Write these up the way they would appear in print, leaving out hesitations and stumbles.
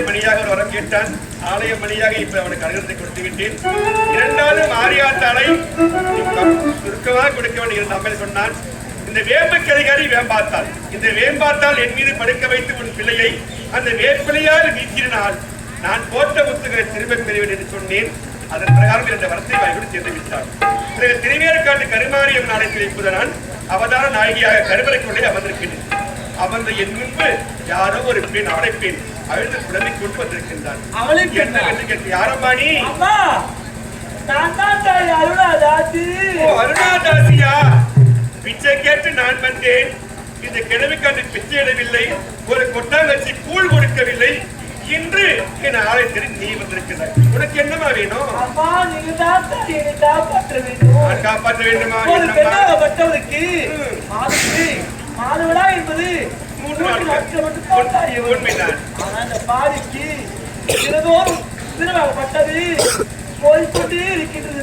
மணியாக ஒரு வரம் கேட்டான். ஆலய மணியாக இப்ப அவனுக்கு அனுகிரகத்தை கொடுத்து விட்டேன். இரண்டாவது மாரியாத்தாளை சுருக்கமாக கொடுக்க வேண்டிய அம்மை சொன்னான். இந்த வேம்பக்கரைகாரி வேம்பாத்தாள், இந்த வேம்பாத்தாள் என் மீது படுக்க வைத்து உன் பிள்ளையை அந்த வேப்பிலையால் வீசினால் நான் போட்ட முத்துகளை திரும்ப பெறுவேன் என்று சொன்னேன். அதன் பிரகாரம் இந்த வரத்தை வாய்ப்பு சேர்ந்து விட்டார். பிறகு திருவேற்காட்டு கருமாரியம் நாளைக்கு வைப்பது நான் அவதார நாயகியாக கருவறை கொண்டே அமர்ந்திருக்கிறேன். அமர்ந்த என் முன்பு யாரோ ஒரு பெண் அவளை பெண் அழுது குழந்தை கொண்டு வந்திருக்கின்றான். அவளுக்கு என்ன கேட்டு யாரம்மா நீ? அருணாதாசியா, பிச்சை கேட்டு நான் வந்தேன். இந்த கிழமைக்காண்டு பிச்சை இடவில்லை, ஒரு கொட்டாங்கச்சி கூழ் கொடுக்கவில்லை. இன்று என் ஆலயத்தில் நீ வந்திருக்கிறாய். உனக்கு என்னமா வேணும்? நான் காப்பாற்ற வேண்டுமா? மாதவிடா என்பது 3 நாட்கள் உண்மைதான். அந்த பாதிக்கு தினதோறும் திருவாகப்பட்டது போய்கொண்டே இருக்கின்றது.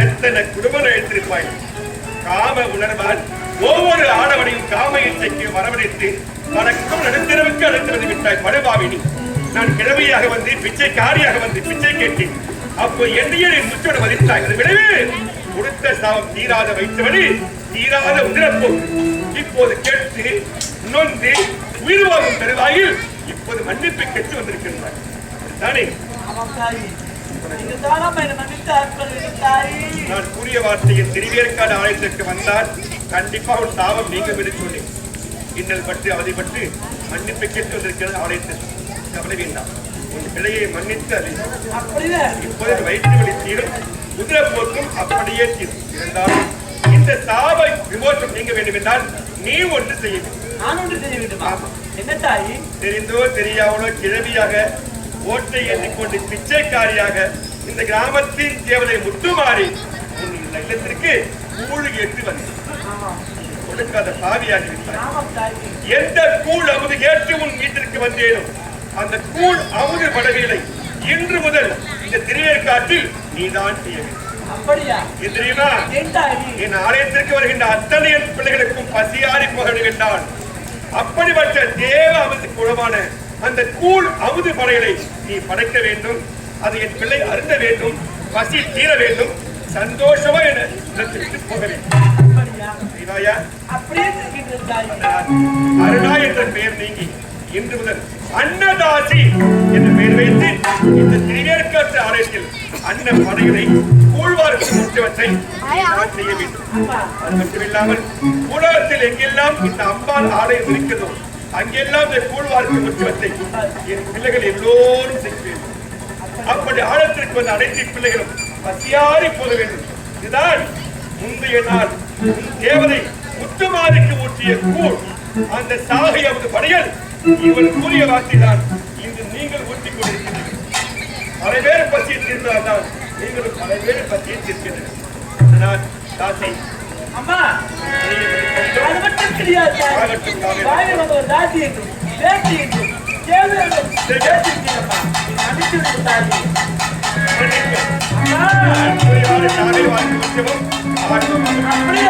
எத்தனை குடும்பம் எழுத்திருப்பாய். காம உணர்வால் ஒவ்வொரு ஆடவனையும் காம இச்சைக்கு வரவழைத்து வணக்கம் நடுத்தரவுக்கு அழைத்து வந்து விட்டாய். படுபாவினி, நான் கிழமையாக வந்து பிச்சைக்காரியாக வந்து பிச்சை கேட்டேன். அப்போ என்னையே நீ முச்சோடு மதித்தாய். அது விடவே கொடுத்த சாவம் தீராத வைத்தவனி தீராத உதிரப்போக்கு. இப்போது கேட்டு நொந்து உயிர் வாழும் பெருவாயில் இப்போது மன்னிப்பை கெட்டு வந்திருக்கின்றார் தானே? நான் கூறிய வார்த்தையில் திருவேற்காடு ஆலயத்திற்கு வந்தால் கண்டிப்பாக ஒரு சாபம் நீங்கும் என்று சொன்னேன். இன்னல் பற்றி அவதிப்பட்டு மன்னிப்பை கேட்டு வந்திருக்கிறது ஆலயத்தில். கவலை வேண்டாம், உன் பிழையை மன்னித்து அதை இப்போது வயிற்று வலி தீரும், உதிரப்போக்கும் அப்படியே தீரும். இருந்தாலும் இந்த சாப விமோசம் நீங்க வேண்டும் என்றால் நீ ஒன்று செய்ய வேண்டும். நான் ஒன்று செய்ய வேண்டும். என்ன தாயி? தெரிந்தோ தெரியாமலோ கிழவியாக ஓட்டை எண்ணிக்கொண்டு பிச்சைக்காரியாக இந்த கிராமத்தின் தேவதை முத்துமாறி உன் இல்லத்திற்கு கூழ் கேட்டு வந்து கொடுக்காத பாவியாகி விட்டார். எந்த கூழ் அமுது கேட்டு உன் வீட்டிற்கு வந்தேனும் அந்த கூழ் அமுது படவில்லை. இன்று முதல் இந்த திருவேற்காட்டில் நீதான் செய்ய வேண்டும். தெரியுமா? என் ஆலயத்திற்கு வருகின்ற அத்தனை பிள்ளைகளுக்கும் பசியாறி போக வேண்டாம். அப்படிப்பட்ட தேவ அமுது குளமான அந்த கூழ் அமுது படைகளை நீ படைக்க வேண்டும். அதை என் பிள்ளை அருந்த வேண்டும், பசி தீர வேண்டும், சந்தோஷமா என போக வேண்டும். அருணா என்ற பெயர் நீங்கி இன்று முதல் அன்னதாசி என்ற பெயர் வைத்து இந்த திருவேற்காட்டு ஆலயத்தில் அன்ன படைகளை கூழ்வாருக்கு முற்றவற்றை நான் செய்ய வேண்டும். அது மட்டுமில்லாமல் உலகத்தில் எங்கெல்லாம் இந்த அம்பாள் ஆலயம் இருக்கிறதோ அங்கெல்லாம் இந்த கூழ்வாருக்கு முற்றவற்றை என் பிள்ளைகள் எல்லோரும் செய்ய வேண்டும். அப்படி ஆழத்திற்கு வந்த அனைத்து பிள்ளைகளும் பசியாறி போக வேண்டும். இதுதான் முந்தைய நாள் தேவதை முத்துமாரிக்கு ஊற்றிய கூழ். அந்த சாகை அவரது படைகள் இவன் கூறிய வார்த்தைதான் இன்று நீங்கள் ஊற்றிக் கொண்டிருக்கிறீர்கள். பல பேர் பசியை தீர்ந்தால்தான் நீங்களும் பல பேர் பசியை தீர்க்கின்றனர். தாசை அம்மா, அது மட்டும் கிடையாது. வாயில் வந்து ஒரு தாசி என்றும் பேசி என்றும் கேள்வி என்றும் பேசியிருக்கிறப்பா. அனுப்பிச்சு விட்டாரு. அப்படியே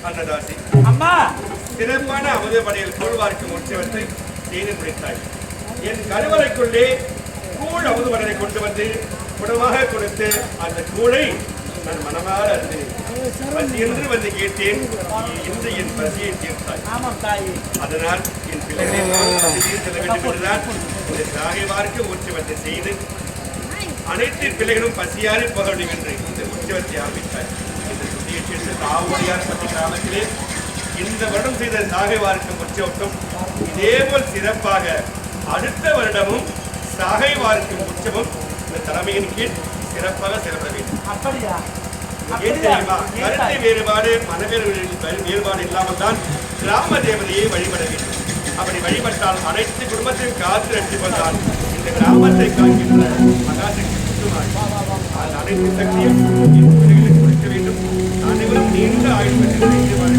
அன்னதாசி, அம்மா சிறப்பான அமுத படையில் கூழ்வார்க்கும் உற்சவத்தை செய்து முடித்தாய். என் கருவறைக்குள்ளே கூழ் அமுது படையை கொண்டு வந்து குணமாக கொடுத்து அந்த கூழை நான் மனமாற அறிந்தேன். பசி என்று வந்து கேட்டேன், இன்று என் பசியை தீர்த்தாய். ஆமாம் தாயே. அதனால் என் பிள்ளைகளை பசியில் செல்ல வேண்டும் என்றுதான் இந்த சாகைவார்க்கு உற்சவத்தை செய்து அனைத்து பிள்ளைகளும் பசியாறி போக வேண்டும் என்று இந்த உற்சவத்தை ஆரம்பித்தார். இந்த சுத்தியை சேர்ந்து தாவுடையார் பற்றி கிராமத்திலே இந்த வருடம் செய்த சாகைவார்க்கும் உற்சவம் இதேபோல் சிறப்பாக அடுத்த வருடமும் சாகைவார்க்கும் உற்சவம் இந்த தலைமையின் கீழ் சிறப்பாக செயல்பட வேண்டும். அப்படியா? ஏன் தெரியுமா? கருத்து வேறுபாடு, வேறுபாடு இல்லாமல் தான் கிராம தேவதையை வழிபட வேண்டும். அப்படி வழிபட்டால் அனைத்து குடும்பத்தையும் காத்து ரட்சி கொண்டால் இந்த கிராமத்தை காக்கின்ற மகாசக்தி அனைத்து சக்தியும் கொடுக்க வேண்டும். அனைவரும் நீண்ட ஆயுள் பெற்று வாழ